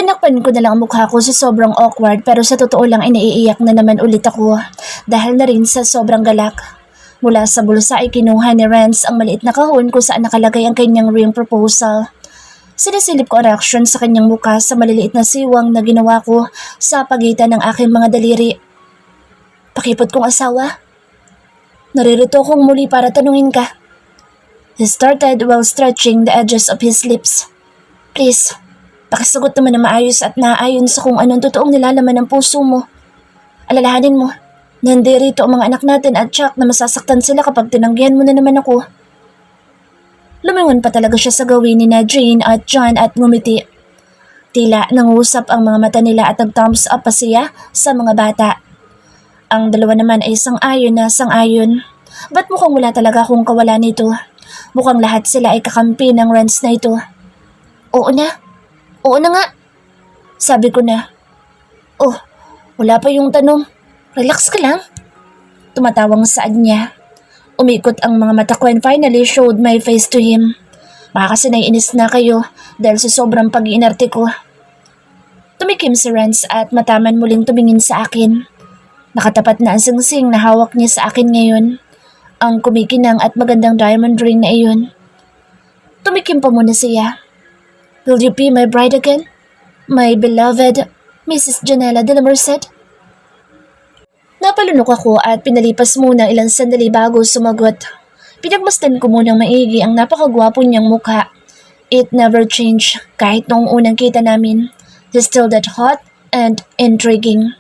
Tinakpan ko na lang ang mukha ko sa sobrang awkward pero sa totoo lang ay naiiyak na naman ulit ako dahil na rin sa sobrang galak. Mula sa bulsa ay kinuha ni Renz ang maliit na kahon kung saan nakalagay ang kanyang ring proposal. Sinisilip ko ang reaksyon sa kanyang mukha sa maliliit na siwang na ginawa ko sa pagitan ng aking mga daliri. Pakipot kong asawa. Naririto kong muli para tanungin ka. He started while stretching the edges of his lips. Please, pakisagot naman na maayos at naayon sa kung anong totoong nilalaman ng puso mo. Alalahanin mo, nandirito ang mga anak natin at tiyak na masasaktan sila kapag tinanggihan mo na naman ako. Lumingon pa talaga siya sa gawin ni Jane at John at ngumiti. Tila nangusap ang mga mata nila at nag-thumbs up pa siya sa mga bata. Ang dalawa naman ay sang-ayon na sang-ayon. Ba't mukhang wala talaga akong kawalan nito? Mukhang lahat sila ay kakampi ng Renz na ito. Oo na. Oo na nga. Sabi ko na. Oh, wala pa yung tanong. Relax ka lang. Tumatawang saad niya. Umikot ang mga mata ko and finally showed my face to him. Baka kasi naiinis na kayo dahil sa sobrang pag-iinarte ko. Tumikim si Renz at mataman muling tumingin sa akin. Nakatapat na ang singsing na hawak niya sa akin ngayon. Ang kumikinang at magandang diamond ring na iyon. Tumikim pa muna siya. Will you be my bride again? My beloved Mrs. Janela de la Merced? Napalunok ako at pinalipas muna ilang sandali bago sumagot. Pinagmasdan ko munang maigi ang napakagwapo niyang mukha. It never changed kahit noong unang kita namin. He's still that hot and intriguing.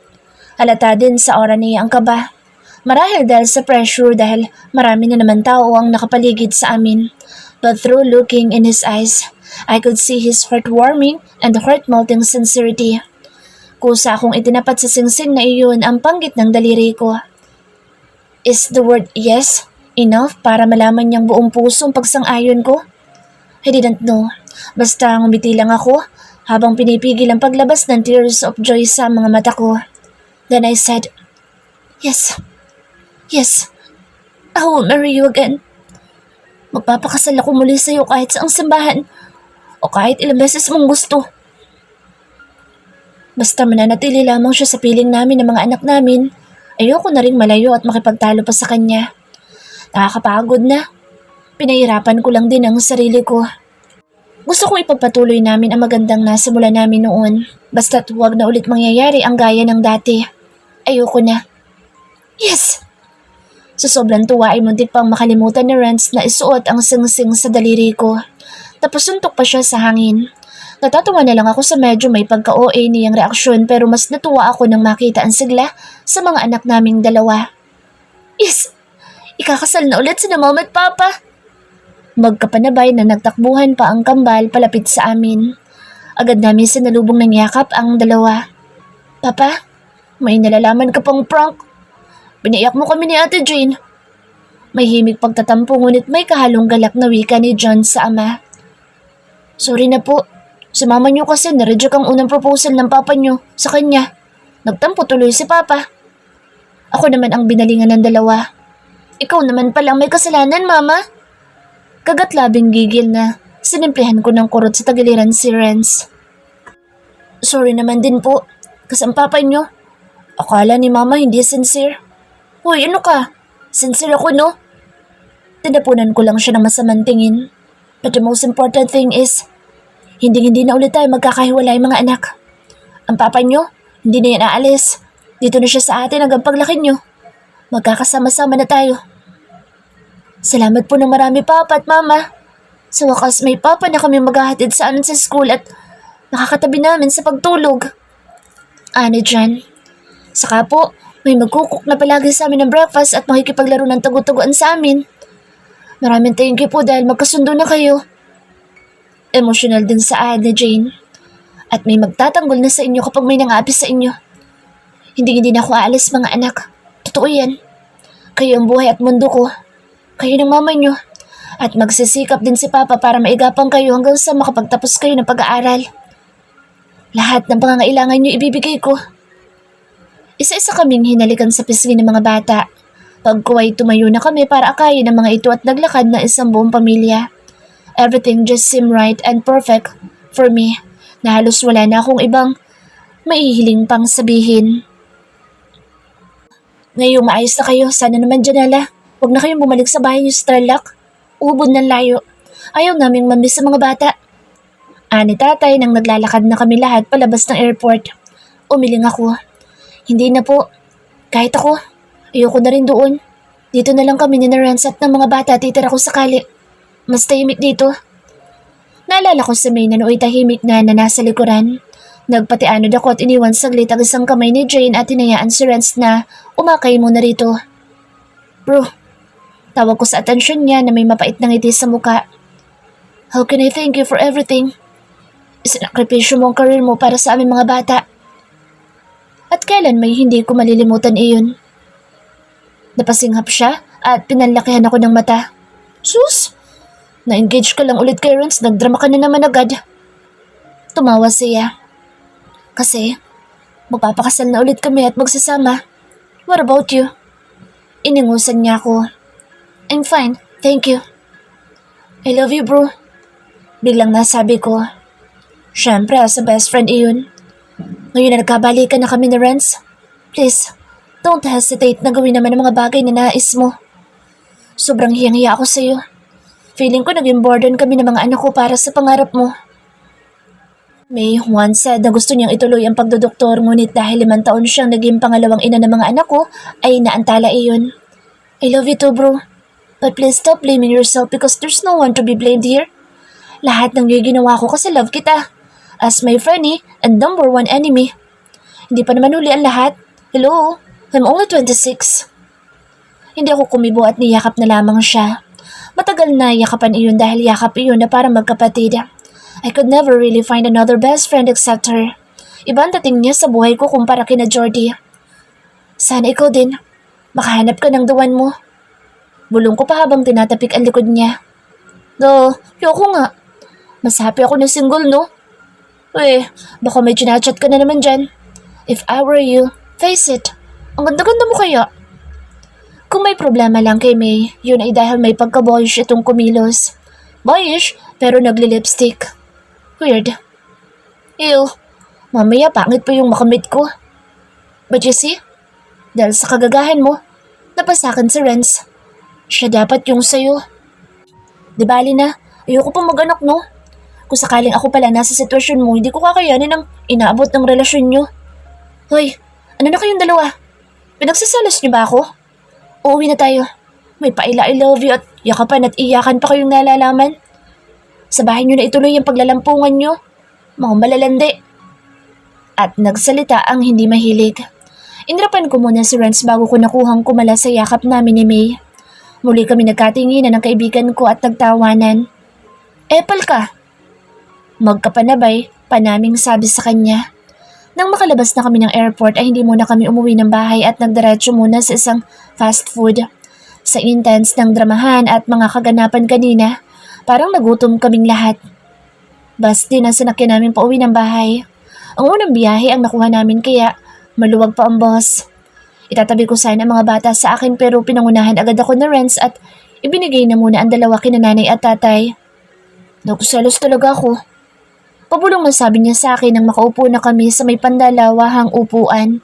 Halata din sa aura niya ang kaba. Marahil dahil sa pressure dahil marami na naman tao ang nakapaligid sa amin. But through looking in his eyes, I could see his heartwarming and heart-melting sincerity. Kusa akong itinapat sa singsing na iyon ang panggit ng daliri ko. Is the word yes enough para malaman niyang buong pusong pagsang-ayon ko? I didn't know. Basta ngumiti lang ako habang pinipigil ang paglabas ng tears of joy sa mga mata ko. Then I said, yes. Yes. I will marry you again. Magpapakasal ako muli sa iyo kahit sa simbahan o kahit ilang beses mong gusto. Basta mananatili lamang siya sa piling namin ng mga anak namin, ayoko na rin malayo at makipagtalo pa sa kanya. Nakakapagod na. Pinahirapan ko lang din ang sarili ko. Gusto kong ipagpatuloy namin ang magandang nasimula namin noon. Basta't huwag na ulit mangyayari ang gaya ng dati. Ayoko na. Yes! Sa sobrang tuwa ay muntik pang makalimutan ni Renz na isuot ang singsing sa daliri ko. Tapos suntok pa siya sa hangin. Natatawa na lang ako sa medyo may pagka-OA niyang reaksyon pero mas natuwa ako nang makita ang sigla sa mga anak naming dalawa. Yes! Ikakasal na ulit sina Mama at Papa! Magkapanabay na nagtakbuhan pa ang kambal palapit sa amin. Agad namin sinalubong ng yakap ang dalawa. Papa, may nalalaman ka pang prank. Biniyak mo kami ni Ate Jane. May himig pagtatampo ngunit may kahalong galak na wika ni John sa ama. Sorry na po. Si mama niyo kasi na-reject ang unang proposal ng papa niyo sa kanya. Nagtampo tuloy si papa. Ako naman ang binalingan ng dalawa. Ikaw naman palang may kasalanan, mama. Kagat-labing gigil na sinimplihan ko ng kurot sa tagiliran si Renz. Sorry naman din po. Kasi ang papa niyo, akala ni mama hindi sincere. Hoy, ano ka? Sincere ako, no? Tinapunan ko lang siya ng masamang tingin. But the most important thing is, hindi na ulit tayo magkakahiwalay mga anak. Ang papa niyo, hindi na yan aalis. Dito na siya sa atin hanggang paglaki niyo. Magkakasama-sama na tayo. Salamat po ng marami, Papa at Mama. Sa wakas may Papa na kami maghahatid sa amin sa school at nakakatabi namin sa pagtulog. Ano dyan? Saka po, may magkukok na palagi sa amin ng breakfast at makikipaglaro ng tagu-taguan sa amin. Maraming thank you po dahil magkasundo na kayo. Emotional din sa ni Jane. At may magtatanggol na sa inyo kapag may nangapis sa inyo. Hindi na ako aalis mga anak. Totoo yan. Kayo ang buhay at mundo ko. Kayo ng mama nyo. At magsisikap din si Papa para maigapang kayo hanggang sa makapagtapos kayo ng pag-aaral. Lahat ng pangangailangan nyo ibibigay ko. Isa-isa kaming hinalikan sa pisngi ng mga bata. Pagkuway tumayo na kami para akayin ng mga ito at naglakad na isang buong pamilya. Everything just seemed right and perfect for me. na halos wala na akong ibang maihiling pang sabihin. Ngayong maayos na kayo, sana naman Janela. Huwag na kayong bumalik sa bahay niyo sa Tarlac. Ubod ng layo. Ayaw naming mamiss sa mga bata. Ani tatay nang naglalakad na kami lahat palabas ng airport. Umiling ako. Hindi na po. Kahit ako, ayoko na rin doon. Dito na lang kami ni Renz at ng mga bata titira ko sakali. Mas tahimik dito. Naalala ko sa May na nooy tahimik na nasa likuran. Nagpatianod ako at iniwan saglit ang isang kamay ni Jane at hinayaan si Renz na umakay muna rito. Bro, tawag ko sa atensyon niya na may mapait na ngiti sa muka. How can I thank you for everything? Isinakripisyo mo ang career mo para sa aming mga bata. At kailan may hindi ko malilimutan iyon. Napasinghap siya at pinanlakihan ako ng mata. Sus! Na-engage ka lang ulit kay Renz, nagdrama ka na naman agad. Tumawa siya. Kasi, magpapakasal na ulit kami at magsasama. What about you? Iningusan niya ako. I'm fine, thank you. I love you, bro. Biglang nasabi ko. Siyempre, as a best friend iyon. Ngayon na nagkabalikan na kami ni Renz. Please, don't hesitate na gawin naman ang mga bagay na nais mo. Sobrang hiyang-hiya ako sa'yo. Feeling ko naging burden kami ng mga anak ko para sa pangarap mo. May once said na gusto niyang ituloy ang pagdodoktor ngunit dahil 5 taon siyang naging pangalawang ina ng mga anak ko ay naantala iyon. I love you too, bro. But please stop blaming yourself because there's no one to be blamed here. Lahat ng ginawa ko kasi love kita. As my friendly and number 1 enemy. Hindi pa naman uli ang lahat. Hello? I'm only 26. Hindi ako kumibo at niyakap na lamang siya. Matagal na yakapan iyon dahil yakap iyon na para magkapatid. I could never really find another best friend except her. Iba ang dating niya sa buhay ko kumpara kina Jordy. Sana ikaw din. Makahanap ka ng the one mo. Bulong ko pa habang tinatapik ang likod niya. Yoko nga. Mas happy ako na single, no? Baka may chinachat ka na naman dyan. If I were you, face it. Ang ganda-ganda mo kaya. Kung may problema lang kay May, yun ay dahil may pagka-boyish itong kumilos. Boyish, pero nagli-lipstick. Weird. Ew, mamaya pangit pa yung makamit ko. But you see, dahil sa kagagahan mo, napasakan si Renz. Siya dapat yung sayo. Di bali na, ayoko pa mag-anak, no? Kung sakaling ako pala nasa sitwasyon mo, hindi ko kakayanin ang inaabot ng relasyon nyo. Hoy, ano na kayong dalawa? Pinagsasalas niyo ba ako? Uuwi na tayo. May paila I love you at yakapan at iyakan pa kayong nalalaman. Sa bahay nyo na ituloy ang paglalampungan nyo. Mga malalandi. At nagsalita ang hindi mahilig. Inrapan ko muna si Renz bago ko nakuhang kumala sa yakap namin ni May. Muli kami nagkatinginan ng kaibigan ko at nagtawanan. Epal ka. Magkapanabay, panaming sabi sa kanya. Nang makalabas na kami ng airport ay hindi muna kami umuwi ng bahay at nagdiretso muna sa isang fast food. Sa intense ng dramahan at mga kaganapan kanina, parang nagutom kaming lahat. Bus din ang sinakyan namin pauwi ng bahay. Ang unang biyahe ang nakuha namin kaya maluwag pa ang bus. Itatabi ko sana ang mga bata sa akin pero pinangunahan agad ako ng Renz at ibinigay na muna ang dalawa kina nanay at tatay. Nagkuselos talaga ako. Pabulong na sabi niya sa akin nang makaupo na kami sa may pandalawahang upuan.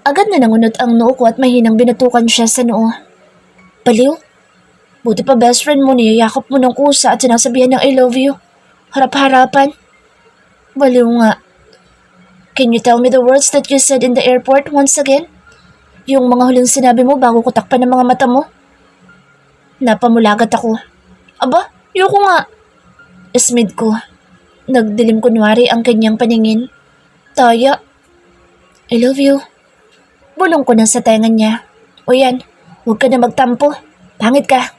Agad na nangunot ang noo ko at mahinang binatukan siya sa noo. Baliw? Buti pa best friend mo, niyayakap mo ng kusa at sinasabihan ng I love you. Harap-harapan. Baliw nga. Can you tell me the words that you said in the airport once again? Yung mga huling sinabi mo bago ko takpan ng mga mata mo? Napamulagat ako. Aba, yoko nga. Ismid ko. Nagdilim kunwari ang kanyang paningin. Taya. I love you. Bulong ko na sa tenga niya. O yan, huwag ka na magtampo. Pangit ka.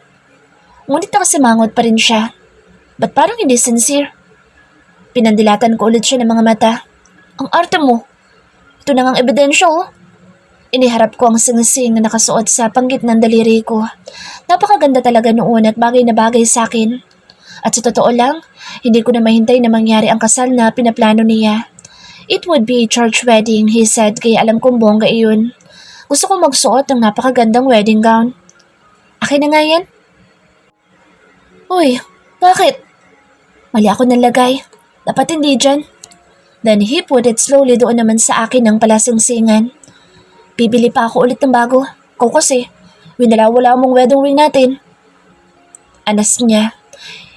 Ngunit nakasimangot pa rin siya. Ba't parang hindi sincere? Pinandilatan ko ulit siya ng mga mata. Ang arte mo. Ito na ngang ebidensya, oh. Iniharap ko ang singising na nakasuot sa panggit ng daliri ko. Napakaganda talaga noon at bagay na bagay sa akin. At sa totoo lang, hindi ko na mahintay na mangyari ang kasal na pinaplano niya. It would be a church wedding, he said, kaya alam kong bongga iyon. Gusto kong magsuot ng napakagandang wedding gown. Akin na nga yan. Uy, bakit? Mali ako nalagay. Dapat hindi dyan. Then he put it slowly doon naman sa akin ng palasingsingan. Bibili pa ako ulit ng bago. Kung kasi, winala-wala mong wedding ring natin. Anas niya.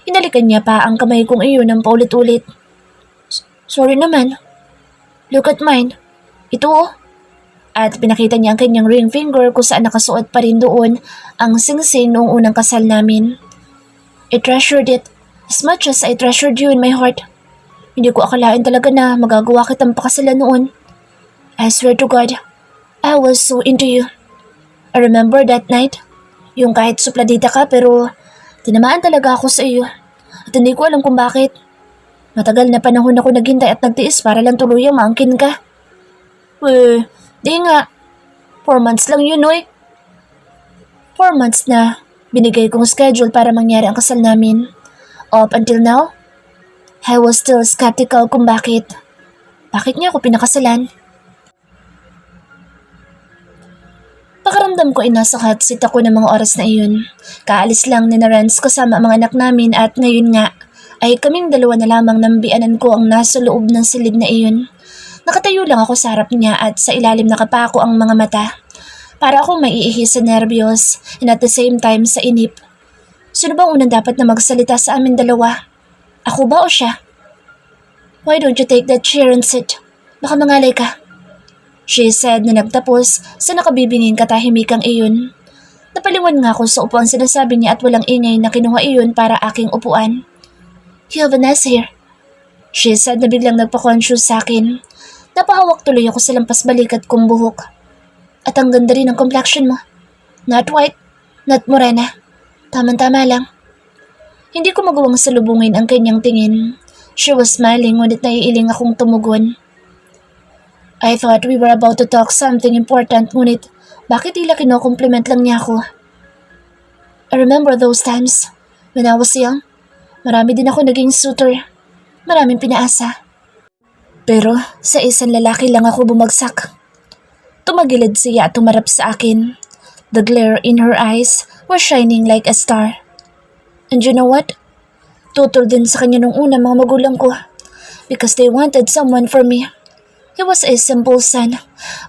Hinalikan niya pa ang kamay kong iyon ng paulit-ulit. Sorry naman. Look at mine. Ito oh. At pinakita niya ang kanyang ring finger kung saan nakasuot pa rin doon ang singsing noong unang kasal namin. I treasured it as much as I treasured you in my heart. Hindi ko akalain talaga na magagawa kitang pakasalan noon. I swear to God, I was so into you. I remember that night, yung kahit supladita ka pero tinamaan talaga ako sa iyo. At hindi ko alam kung bakit. Matagal na panahon ako naghintay at nagtiis para lang tuluyang maangkin ka. Di nga. 4 months lang yun, oy. 4 months na binigay kong schedule para mangyari ang kasal namin. Up until now, I was still skeptical kung bakit. Bakit niya ako pinakasalan? Pakaramdam ko ay nasa hot seat ako ng mga oras na iyon. Kaalis lang ni Renz kasama ang mga anak namin at ngayon nga ay kaming dalawa na lamang ng bianan ko ang nasa loob ng silid na iyon. Nakatayo lang ako sa harap niya at sa ilalim nakapako ang mga mata. Para akong maiihi sa nervyos and at the same time sa inip. Sino bang unang dapat na magsalita sa amin dalawa? Ako ba o siya? Why don't you take that chair and sit? Baka mangalay ka. She said na nagtapos sa nakabibinging katahimikang iyon. Napaliwan nga ako sa upuan sinasabi niya at walang ingay na kinuha iyon para aking upuan. You have a nice hair. She said na biglang nagpa-conscious sa akin. Napahawak tuloy ako sa lampas balikat kong buhok. At ang ganda rin ng complexion mo. Not white, not morena. Tama-tama lang. Hindi ko magawang salubungin ang kanyang tingin. She was smiling ngunit naiiling akong tumugon. I thought we were about to talk something important ngunit bakit tila kino-compliment lang niya ako? I remember those times when I was young. Marami din ako naging suitor. Maraming pinaasa. Pero sa isang lalaki lang ako bumagsak. Tumagilid siya at tumarap sa akin. The glare in her eyes was shining like a star. And you know what? Tutol din sa kanya nung una mga magulang ko because they wanted someone for me. He was a simple son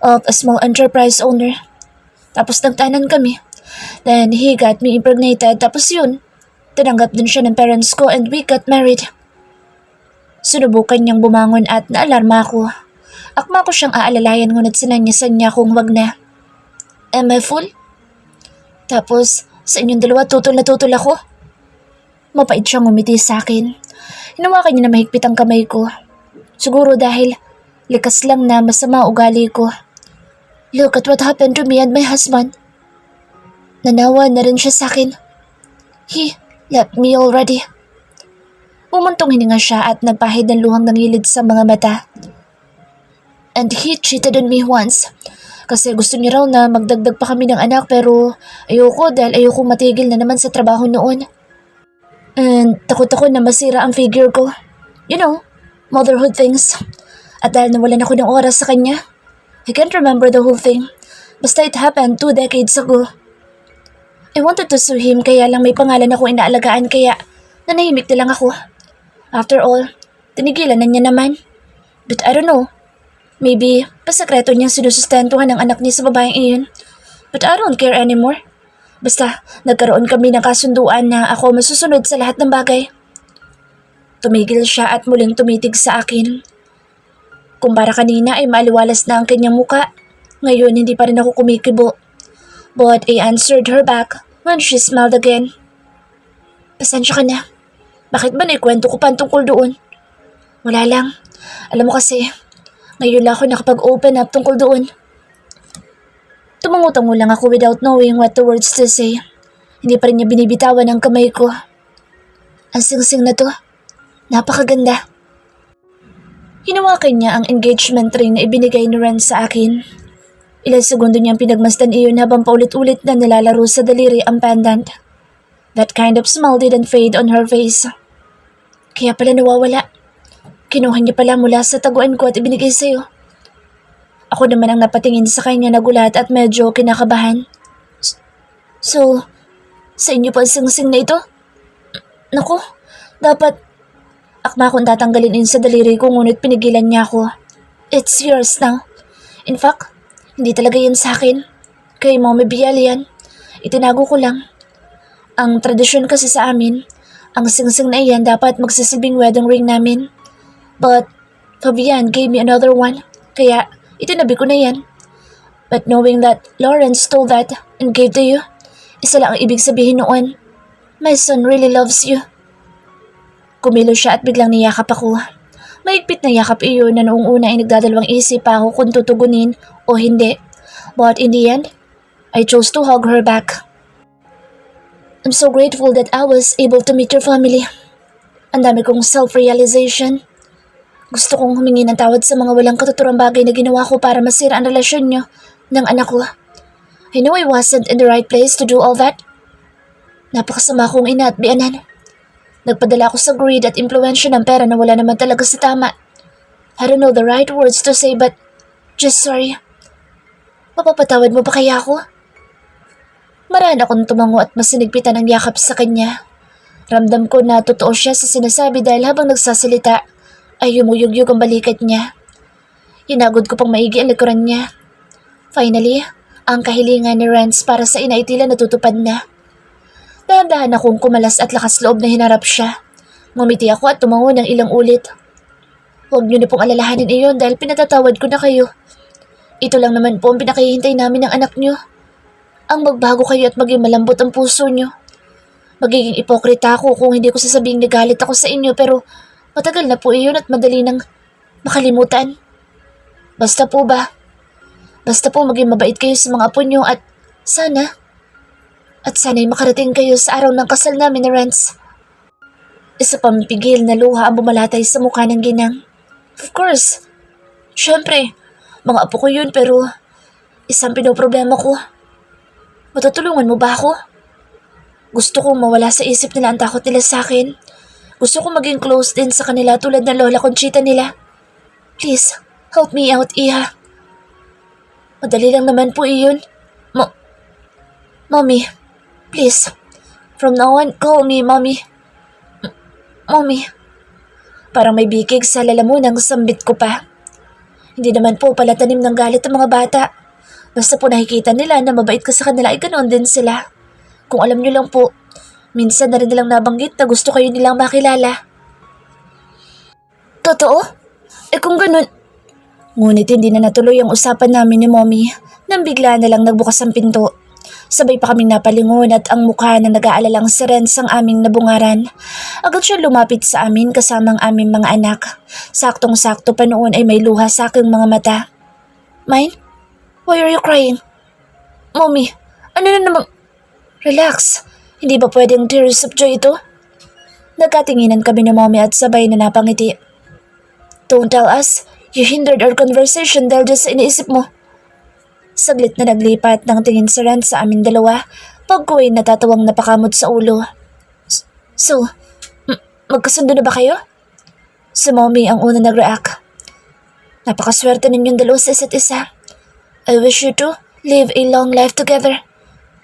of a small enterprise owner. Tapos nagtanan kami. Then he got me impregnated tapos yun. Tinanggap din siya ng parents ko and we got married. Sinubukan niyang bumangon at naalarma ako. Akma ko siyang aalalayan ngunit sinanyasan niya kung wag na. Am I fool? Tapos sa inyong dalawa tutol na tutol ako. Mapait siyang umiti sa akin. Hinawakan niya na mahigpit ang kamay ko. Siguro dahil likas lang na masama ugali ko. Look at what happened to me and my husband. Nanawa na rin siya sa akin. He left me already. Umuntong hininga siya at nagpahid ng luhang nangilid sa mga mata. And he cheated on me once. Kasi gusto niya raw na magdagdag pa kami ng anak pero ayoko dahil ayoko matigil na naman sa trabaho noon. And takot ako na masira ang figure ko. You know, motherhood things. At dahil nawalan ako ng oras sa kanya, I can't remember the whole thing. Basta it happened 2 decades ago. I wanted to sue him kaya lang may pangalan akong inaalagaan kaya nanahimik na lang ako. After all, tinigilan na niya naman. But I don't know. Maybe pasekreto niyang sinusustentuhan ng anak niya sa babaeng iyon. But I don't care anymore. Basta nagkaroon kami ng kasunduan na ako masusunod sa lahat ng bagay. Tumigil siya at muling tumitig sa akin. Kumpara kanina ay maliwalas na ang kanyang muka. Ngayon hindi pa rin ako kumikibo. But I answered her back when she smiled again. Pasensya ka na. Bakit ba naikwento ko pa tungkol doon? Wala lang. Alam mo kasi, ngayon lang ako nakapag-open up tungkol doon. Tumangutango lang ako without knowing what the words to say. Hindi pa rin niya binibitawan ang kamay ko. Ang singsing na to. Napakaganda. Hinawakan niya ang engagement ring na ibinigay ni Ren sa akin. Ilang segundo niyang pinagmasdan iyon habang paulit-ulit na nilalaro sa daliri ang pendant. That kind of smile didn't fade on her face. Kaya pala nawawala. Kinuha niya pala mula sa taguan ko at ibinigay sa'yo. Ako naman ang napatingin sa kanya nagulat at medyo kinakabahan. So, sa inyo pa ang singsing na ito? Naku, dapat Akma akong tatanggalin yun sa daliri ko ngunit pinigilan niya ako. It's yours now. In fact, hindi talaga yan sa akin. Kay Mommy Bial yan. Itinago ko lang. Ang tradisyon kasi sa amin, ang singsing na iyan dapat magsisilbing wedding ring namin. But Fabian gave me another one, kaya itinabi ko na yan. But knowing that Lawrence stole that and gave to you, isa lang ang ibig sabihin noon. My son really loves you. Kumilo siya at biglang niyakap ako. Mahigpit na yakap iyon na noong una ay nagdadalawang isip pa ako kung tutugunin o hindi. But in the end, I chose to hug her back. I'm so grateful that I was able to meet your family. Ang dami kong self-realization. Gusto kong humingi ng tawad sa mga walang katuturang bagay na ginawa ko para masira ang relasyon niyo ng anak ko. I know I wasn't in the right place to do all that. Napakasama kong ina at bianan. Nagpadala ako sa greed at impluensya ng pera na wala naman talaga sa tama. I don't know the right words to say but just sorry. Mapapatawad mo ba kaya ako? Maraan akong tumango at masinigpitan ang yakap sa kanya. Ramdam ko na totoo siya sa sinasabi dahil habang nagsasalita ay yumuyugyug ang balikat niya. Hinagod ko pang maigi ang likuran niya. Finally, ang kahilingan ni Renz para sa ina ay tila natutupad na. Dahan-dahan akong kumalas at lakas loob na hinarap siya. Ngumiti ako at tumango ng ilang ulit. Huwag niyo na pong alalahanin iyon dahil pinatatawad ko na kayo. Ito lang naman po ang pinakahihintay namin ng anak niyo. Ang magbago kayo at maging malambot ang puso niyo. Magiging ipokrita ako kung hindi ko sasabing nagalit ako sa inyo pero matagal na po iyon at madali nang makalimutan. Basta po ba? Basta po maging mabait kayo sa mga apo niyo at sana'y makarating kayo sa araw ng kasal namin ni Renz. Isa pang pigil na luha ang bumalatay sa mukha ng ginang. Of course. Siyempre, mga apo ko yun pero isang pinoproblema ko. Matutulungan mo ba ako? Gusto kong mawala sa isip nila ang takot nila sa akin. Gusto kong maging close din sa kanila tulad ng Lola Conchita nila. Please, help me out, Iha. Madali lang naman po iyon. Mommy, please. From now on, call me Mommy. Mommy. Parang may bikig sa lalamunang sambit ko pa. Hindi naman po pala tanim ng galit ang mga bata. Basta po nakikita nila na mabait ka sa kanila ay ganoon din sila. Kung alam niyo lang po, minsan na rin nilang nabanggit na gusto kayo nilang makilala. Totoo? Kung ganun... Ngunit hindi na natuloy ang usapan namin ni Mommy nang bigla na lang nagbukas ang pinto. Sabay pa kaming napalingon at ang mukha na nag-aalalang si Renz ang aming nabungaran. Agad siya lumapit sa amin kasama ang aming mga anak. Saktong-sakto pa noon ay may luha sa aking mga mata. Mine? Why are you crying? Mommy, ano na namang... Relax, hindi ba pwedeng tears of joy ito? Nagkatinginan kami ni Mommy at sabay na napangiti. Don't tell us, you hindered our conversation dahil dyan sa iniisip mo. Saglit na naglipat ng tingin si Renz sa amin dalawa pag ko ay natatawang napakamot sa ulo. So, magkasundo na ba kayo? Si Mommy ang una nag-react. Napakaswerte ninyong dalawa sa isa't isa. I wish you to live a long life together.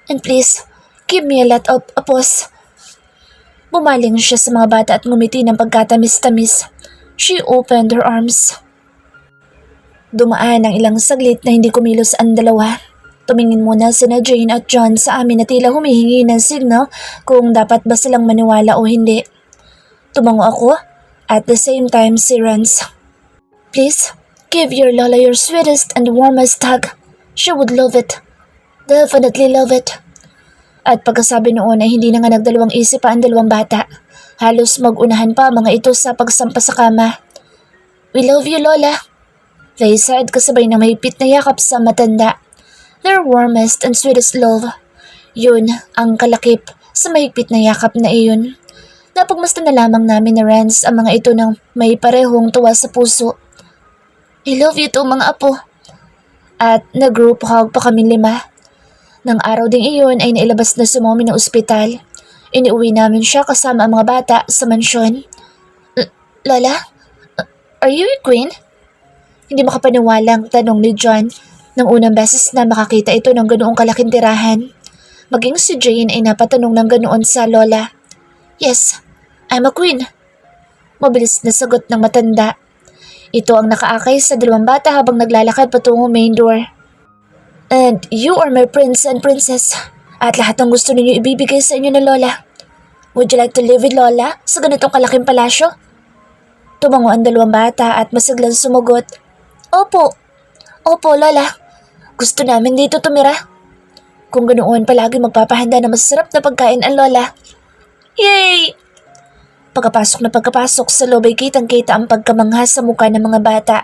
And please, give me a lot of appos. Bumaling siya sa mga bata at ngumiti ng pagkatamis-tamis. She opened her arms. Dumaan ang ilang saglit na hindi kumilos ang dalawa. Tumingin muna sina Jane at John sa amin na tila humihingi ng signal kung dapat ba silang maniwala o hindi. Tumango ako at the same time si Renz. Please, give your Lola your sweetest and warmest hug. She would love it. Definitely love it. At pagkasabi noon ay hindi na nga nagdalawang isip pa ang dalawang bata. Halos mag-unahan pa mga ito sa pagsampa sa kama. We love you, Lola. They said kasabay na mahigpit na yakap sa matanda. Their warmest and sweetest love. Yun ang kalakip sa mahigpit na yakap na iyon. Napagmasdan na lamang namin ni Renz ang mga ito ng may parehong tuwa sa puso. I love you too mga apo. At nag-group hug pa kami 5. Nang araw ding iyon ay nailabas na si Mommy ng ospital. Iniuwi namin siya kasama ang mga bata sa mansyon. Lola, are you a queen? Hindi makapaniwalang tanong ni John nang unang beses na makakita ito ng ganoong kalaking tirahan. Maging si Jane ay napatanong ng ganoon sa Lola. Yes, I'm a queen. Mabilis na sagot ng matanda. Ito ang nakaakay sa dalawang bata habang naglalakad patungo main door. And you are my prince and princess. At lahat ng gusto ninyo ibibigay sa inyo ng lola. Would you like to live with lola sa ganitong kalaking palasyo? Tumango ang dalawang bata at masiglang sumagot. Opo. Opo, lola. Gusto namin dito tumira. Kung ganoon palagi magpapahanda ng masarap na pagkain ang lola. Yay! Pagkapasok sa loob ay kitang-kita ang pagkamangha sa mukha ng mga bata.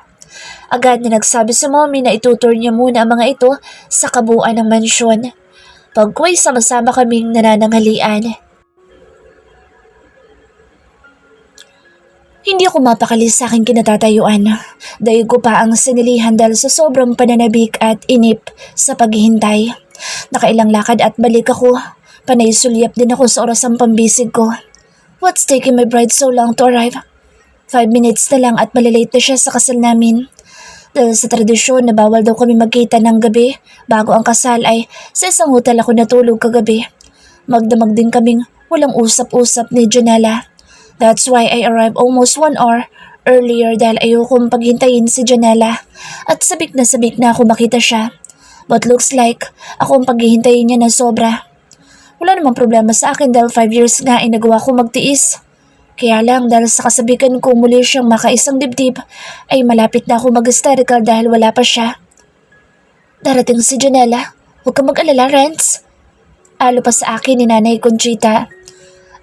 Agad na nagsabi sa mommy na itutur niya muna ang mga ito sa kabuuan ng mansyon. Pagko'y sama-sama kaming nanananghalian. Hindi ako mapakali sa aking kinatatayuan. Dahil ko pa ang sinilihan dahil sa sobrang pananabik at inip sa paghihintay. Nakailang lakad at balik ako. Panay sulyap din ako sa orasang pambisig ko. What's taking my bride so long to arrive? 5 minutes na lang at malalate na siya sa kasal namin. Dahil sa tradisyon na bawal daw kami magkita ng gabi bago ang kasal ay sa isang hotel ako natulog kagabi. Magdamag din kaming walang usap-usap ni Janela. That's why I arrived almost 1 hour earlier dahil ayokong paghintayin si Janela. At sabik na ako makita siya. But looks like ako ang paghihintayin niya na sobra. Wala namang problema sa akin dahil 5 years nga ay nagawa ko magtiis. Kaya lang dahil sa kasabikan ko muli siyang makaisang dibdib ay malapit na ako mag-hysterical dahil wala pa siya. Darating si Janela. Huwag ka mag-alala, Renz. Alo pa sa akin ni Nanay Conchita.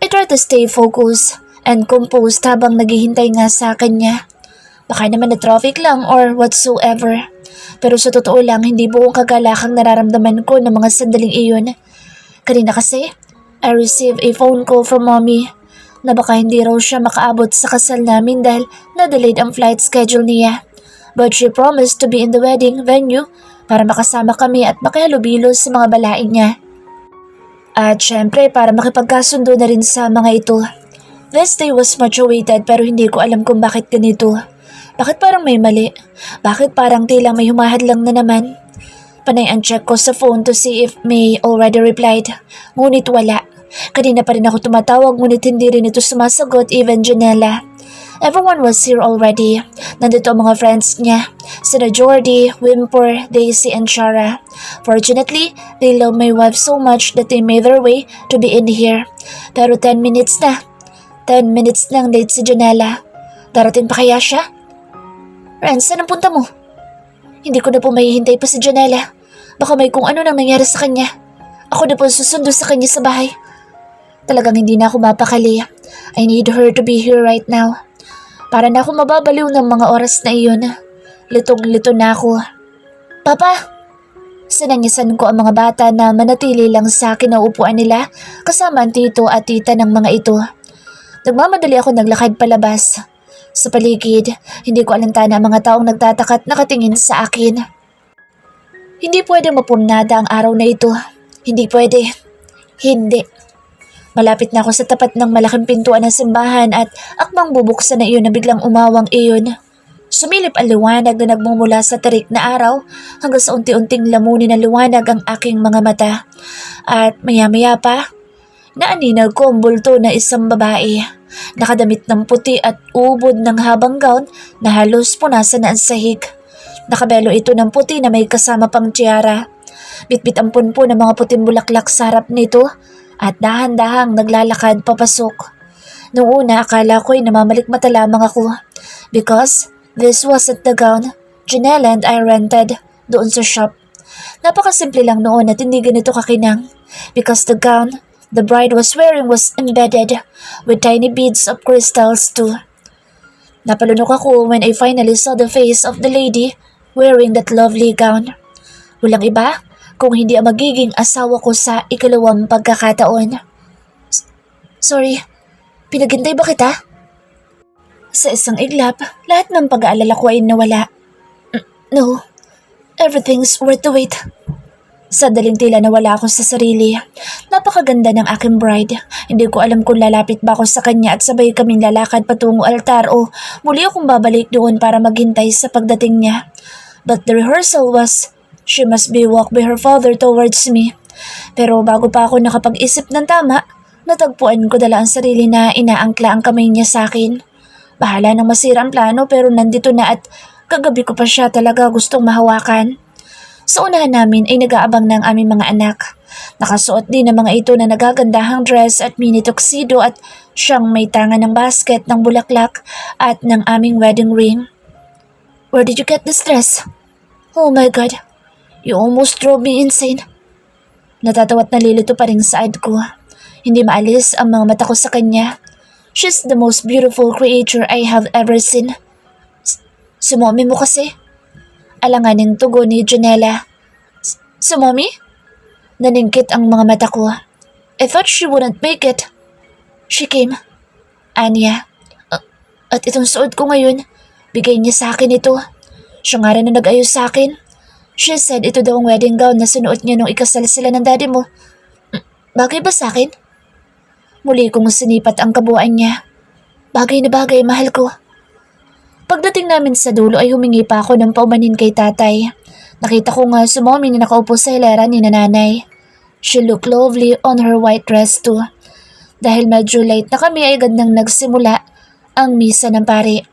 I try to stay focused and composed habang naghihintay nga sa kanya. Baka naman na traffic lang or whatsoever. Pero sa totoo lang hindi buong kagalakang nararamdaman ko ng mga sandaling iyon. Kanina kasi, I received a phone call from mommy na baka hindi raw siya makaabot sa kasal namin dahil na-delayed ang flight schedule niya. But she promised to be in the wedding venue para makasama kami at makihalubilo sa mga balain niya. At syempre para makipagkasundo na rin sa mga ito. This day was much awaited pero hindi ko alam kung bakit ganito. Bakit parang may mali? Bakit parang tilang may humahadlang na naman? Panay ang check ko sa phone to see if May already replied. Ngunit wala. Kanina pa rin ako tumatawag ngunit hindi rin ito sumasagot even Janela. Everyone was here already. Nandito ang mga friends niya. Sina Jordy, Wimper, Daisy, and Shara. Fortunately, they love my wife so much that they made their way to be in here. Pero 10 minutes na. 10 minutes nang late si Janela. Darating pa kaya siya? Ren, saan ang punta mo? Hindi ko na po mahihintay pa si Janela. Baka may kung ano nang nangyari sa kanya. Ako na po susundo sa kanya sa bahay. Talagang hindi na ako mapakali. I need her to be here right now. Para na ako mababaliw ng mga oras na iyon. Litong-lito na ako. Papa! Sinanyasan ko ang mga bata na manatili lang sa kinaupuan nila kasama ang tito at tita ng mga ito. Nagmamadali ako naglakad palabas. Sa paligid, hindi ko alintana ang mga taong nagtataka at nakatingin sa akin. Hindi pwede mapurnada ang araw na ito. Hindi pwede. Hindi. Malapit na ako sa tapat ng malaking pintuan ng simbahan at akmang bubuksan na iyon na biglang umawang iyon. Sumilip ang liwanag na nagmumula sa tarik na araw hanggang sa unti-unting lamunin ng liwanag ang aking mga mata. At maya-maya pa, naaninag ko ang bulto na isang babae. Nakadamit ng puti at ubod ng habang gown na halos punasan na ang sahig. Nakabelo ito ng puti na may kasama pang tiara. Bitbit ang punpo ng mga puting bulaklak sa harap nito at dahan-dahang naglalakad papasok. Noong una akala ko'y namamalikmata lamang ako because this wasn't the gown Janela and I rented doon sa shop. Napakasimple lang noon at hindi ganito kakinang because the gown the bride was wearing was embedded with tiny beads of crystals too. Napalunok ako when I finally saw the face of the lady wearing that lovely gown. Walang iba kung hindi ang magiging asawa ko sa ikalawang pagkakataon. Sorry, pinaghintay ba kita? Sa isang iglap, lahat ng pag-aalala ko ay nawala. No, everything's worth the wait. Sandaling tila nawala ako sa sarili. Napakaganda ng aking bride. Hindi ko alam kung lalapit ba ako sa kanya at sabay kaming lalakad patungo altar o muli akong babalik doon para maghintay sa pagdating niya. But the rehearsal was, she must be walked by her father towards me. Pero bago pa ako nakapag-isip ng tama, natagpuan ko dala ang sarili na inaangkla ang kamay niya sa akin. Bahala nang masira ang plano pero nandito na at kagabi ko pa siya talaga gustong mahawakan. Sa unahan namin ay nag-aabang ng aming mga anak. Nakasuot din ng mga ito na nagagandahang dress at mini tuxedo at siyang may tangan ng basket ng bulaklak at ng aming wedding ring. Where did you get this dress? Oh my God, you almost drove me insane. Natatawa't nalilito pa rin sa ad ko. Hindi maalis ang mga mata ko sa kanya. She's the most beautiful creature I have ever seen. Sumami mo kasi. Alanganing tugon ni Janela. Sumami? Naningkit ang mga mata ko. I thought she wouldn't make it. She came. Anya. At itong suot ko ngayon, bigay niya sa akin ito. Siya nga rin na nag-ayos sa akin. She said ito daw ang wedding gown na sinuot niya nung ikasal sila ng daddy mo. Bagay ba sa akin? Muli kong sinipat ang kabuuan niya. Bagay na bagay, mahal ko. Pagdating namin sa dulo ay humingi pa ako ng paumanin kay tatay. Nakita ko nga si mommy na nakaupo sa hilera ni nanay. She looked lovely on her white dress too. Dahil medyo late na kami ay gandang nagsimula ang misa ng pari.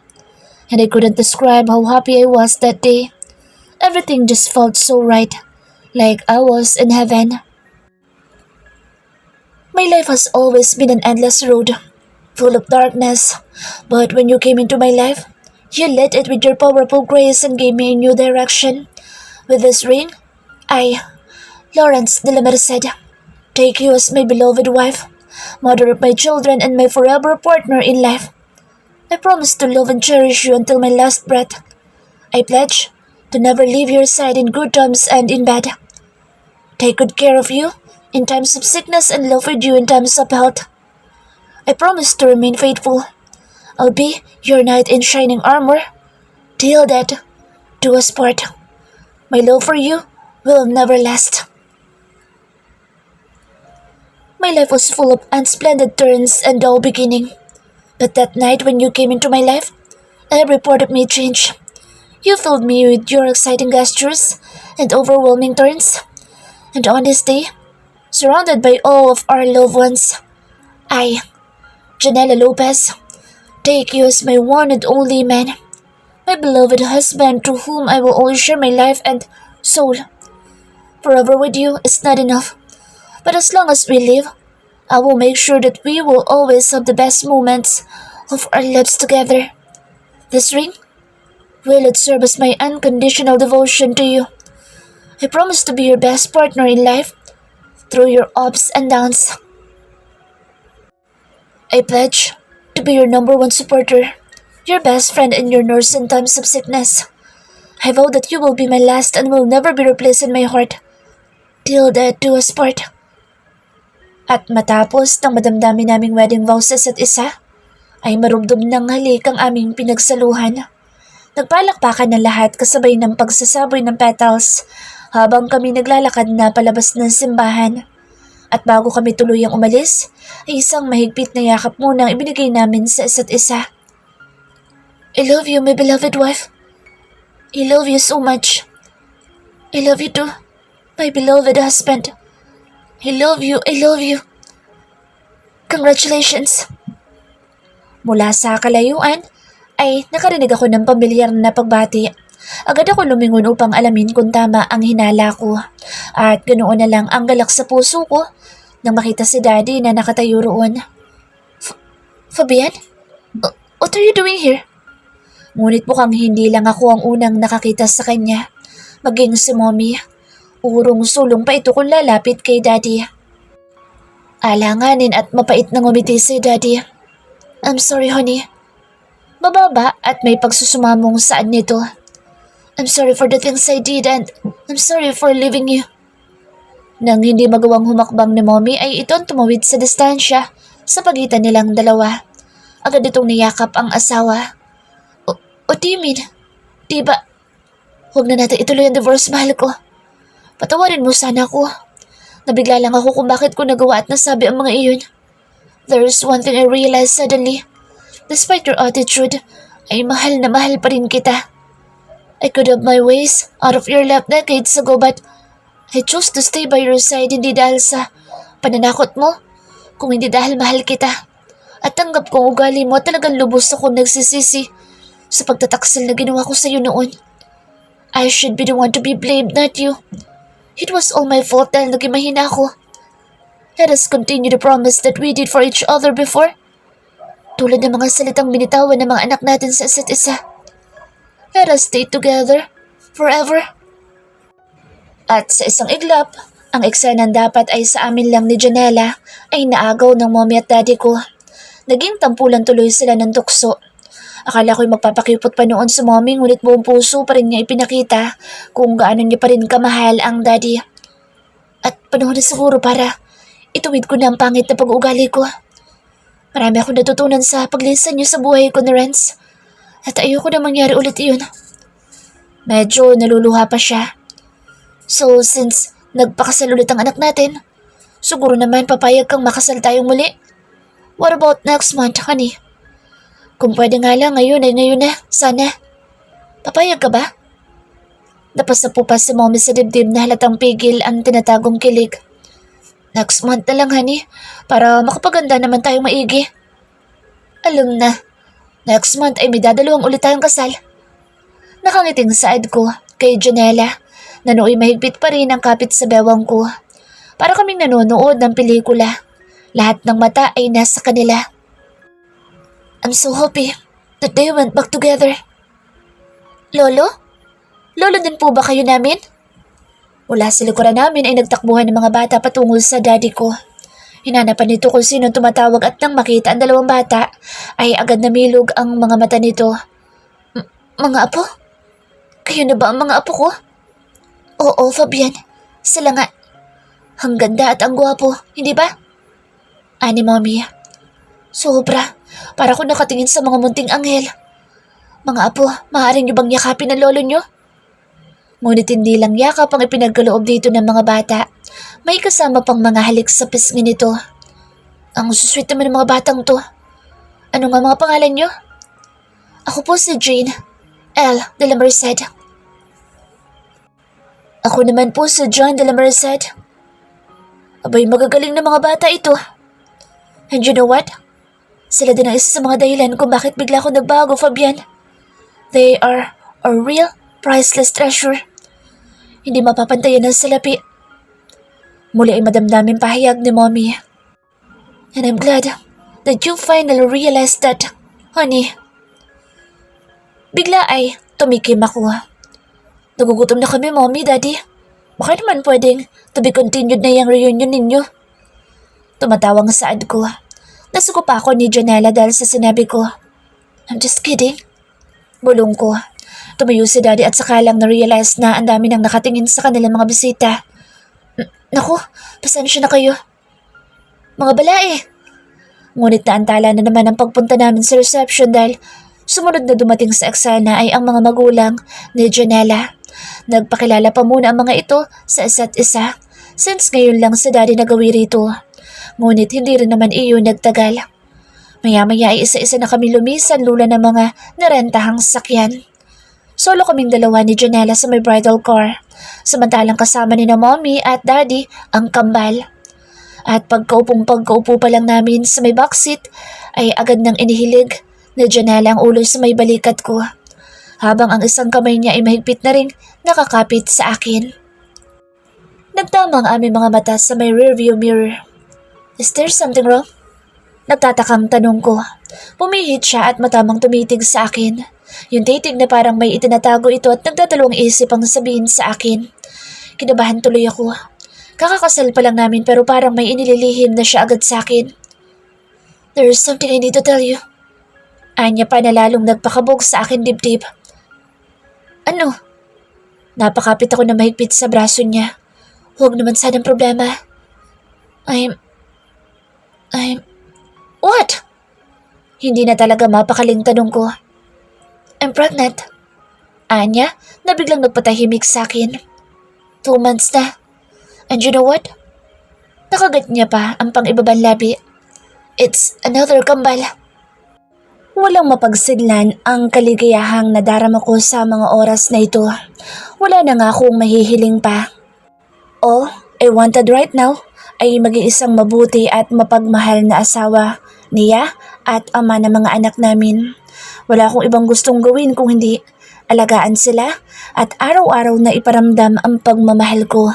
And I couldn't describe how happy I was that day. Everything just felt so right, like I was in heaven. My life has always been an endless road, full of darkness. But when you came into my life, you lit it with your powerful grace and gave me a new direction. With this ring, Lawrence de la Merced, take you as my beloved wife, mother of my children and my forever partner in life. I promise to love and cherish you until my last breath. I pledge to never leave your side in good times and in bad. Take good care of you in times of sickness and love with you in times of health. I promise to remain faithful. I'll be your knight in shining armor. Till death do us part. My love for you will never last. My life was full of unsplendid turns and dull beginning. But that night when you came into my life, every part of me changed. You filled me with your exciting gestures and overwhelming turns. And on this day, surrounded by all of our loved ones, I, Janela Lopez, take you as my one and only man, my beloved husband to whom I will always share my life and soul. Forever with you is not enough, but as long as we live, I will make sure that we will always have the best moments of our lives together. This ring, will it serve as my unconditional devotion to you? I promise to be your best partner in life through your ups and downs. I pledge to be your number one supporter, your best friend and your nurse in times of sickness. I vow that you will be my last and will never be replaced in my heart. Till death do us part. At matapos ng madamdamin naming wedding vows sa isa't isa, ay marubdob ng halik ang aming pinagsaluhan. Nagpalakpakan ng lahat kasabay ng pagsasaboy ng petals habang kami naglalakad na palabas ng simbahan. At bago kami tuluyang umalis, ay isang mahigpit na yakap muna ang ibinigay namin sa isa't isa. I love you, my beloved wife. I love you so much. I love you too, my beloved husband. I love you, I love you. Congratulations. Mula sa kalayuan, ay nakarinig ako ng pamilyar na pagbati. Agad ako lumingon upang alamin kung tama ang hinala ko. At ganoon na lang ang galak sa puso ko nang makita si Daddy na nakatayo roon. Fabian? What are you doing here? Ngunit mukhang hindi lang ako ang unang nakakita sa kanya. Maging si Mommy. Urong-sulong pa ito kung lalapit kay Daddy. Alanganin at mapait na ngumiti si Daddy. I'm sorry, honey. Mababa at may pagsusumamong saan nito. I'm sorry for the things I did and I'm sorry for leaving you. Nang hindi magawang humakbang ni Mommy ay itong tumawid sa distansya sa pagitan nilang dalawa. Agad itong niyakap ang asawa. What do you mean? Diba? Huwag na natin ituloy ang divorce, mahal ko. Patawarin mo sana ako. Nabigla lang ako kung bakit ko nagawa at nasabi ang mga iyon. There's one thing I realized suddenly. Despite your attitude, ay mahal na mahal pa rin kita. I could have my ways out of your lap decades ago but I chose to stay by your side hindi dahil sa pananakot mo, kung hindi dahil mahal kita. At tanggap kong ugali mo at talagang lubos ako nagsisisi sa pagtataksil na ginawa ko sa iyo noon. I should be the one to be blamed, not you. It was all my fault dahil naging mahina ako. Let us continue the promise that we did for each other before. Tulad ng mga salitang binitawan ng mga anak natin sa isa't isa. Let us stay together forever. At sa isang iglap, ang eksenang dapat ay sa amin lang ni Janela ay naagaw ng mommy at daddy ko. Naging tampulan tuloy sila ng tukso. Akala ko'y magpapakipot pa noon sa mommy ngunit buong puso pa rin niya ipinakita kung gaano niya pa rin kamahal ang daddy. At panahon na siguro para ituwid ko na ang pangit na pag-uugali ko. Marami akong natutunan sa paglisan niyo sa buhay ko ni Renz. At ayoko na mangyari ulit iyon. Medyo naluluha pa siya. So since nagpakasal ulit ang anak natin, siguro naman papayag kang makasal tayong muli. What about next month, honey? Kung pwede nga lang ngayon ay ngayon na, sana. Papayag ka ba? Napasa po pa si mommy sa dibdib na halatang pigil ang tinatagong kilig. Next month na lang, honey, para makapaganda naman tayong maigi. Alam na, next month ay may dadalawang ulit tayong kasal. Nakangiting saad ko kay Janela na nooy mahigpit pa rin ang kapit sa bewang ko. Para kaming nanonood ng pelikula. Lahat ng mata ay nasa kanila. I'm so happy that they went back together. Lolo? Lolo din po ba kayo namin? Mula sa likuran namin ay nagtakbuhan ng mga bata patungo sa daddy ko. Hinanapan nito kung sino tumatawag at nang makita ang dalawang bata ay agad namilog ang mga mata nito. Mga apo? Kayo na ba ang mga apo ko? Oo, Fabian. Sila nga. Ang ganda at ang gwapo, hindi ba? Ani mommy. Sobra. Para ko nakatingin sa mga munting anghel. Mga apo, maaaring niyo bang yakapin ang lolo niyo? Ngunit hindi lang yakap ang ipinagkaloob dito ng mga bata. May kasama pang mga halik sa pisngi nito. Ang susweet naman ng mga batang to. Ano nga mga pangalan niyo? Ako po si Jane L. de la Merced. Ako naman po si John de la Merced. Abay, magagaling na mga bata ito. And you know what? Sila din ang isa sa mga dahilan kung bakit bigla ako nagbago, Fabian. They are a real priceless treasure. Hindi mapapantayan ng salapi. Muli ay madamdaming pahayag ni mommy. And I'm glad that you finally realized that, honey. Bigla ay tumikim ako. Nagugutom na kami, mommy, daddy. Baka naman pwedeng to be continued na yung reunion ninyo. Tumatawang saad ko. Nasuko pa ako ni Janela dahil sa sinabi ko. I'm just kidding. Bulong ko. Tumayo si daddy at saka lang na-realize na ang dami nang nakatingin sa kanilang mga bisita. Naku, pasensya na kayo. Mga balae. Ngunit naantala na naman ang pagpunta namin sa reception dahil sumunod na dumating sa eksena ay ang mga magulang ni Janela. Nagpakilala pa muna ang mga ito sa isa't isa since ngayon lang si daddy nagawi rito. Ngunit hindi rin naman iyon nagtagal. Maya-maya ay isa-isa na kami lumisan lula ng mga narentahang sasakyan. Solo kaming dalawa ni Janela sa may bridal car, samantalang kasama ni na mommy at daddy ang kambal. At pagkaupo pa lang namin sa may backseat ay agad nang inihilig ni Janela ang ulo sa may balikat ko, habang ang isang kamay niya ay mahigpit na ring nakakapit sa akin. Nagtama ang aming mga mata sa may rearview mirror. Is there something wrong? Nagtatakang tanong ko. Pumihit siya at matamang tumitig sa akin. Yung titig na parang may itinatago ito at nagdadalawang isip ang sabihin sa akin. Kinabahan tuloy ako. Kakakasal pa lang namin pero parang may inililihim na siya agad sa akin. There is something I need to tell you. Anya pa na lalong nagpakabog sa akin dibdib. Ano? Napakapit ako na mahigpit sa braso niya. Huwag naman sanang problema. What? Hindi na talaga mapakaling tanong ko. I'm pregnant. Anya, na biglang nagpatahimik sa akin. 2 months na. And you know what? Nakagat niya pa ang pang-ibabang labi. It's another kambal. Walang mapagsidlan ang kaligayahang nadarama ko sa mga oras na ito. Wala na nga akong mahihiling pa. All I wanted right now ay mag-iisang mabuti at mapagmahal na asawa niya at ama ng mga anak namin. Wala akong ibang gustong gawin kung hindi alagaan sila at araw-araw na iparamdam ang pagmamahal ko.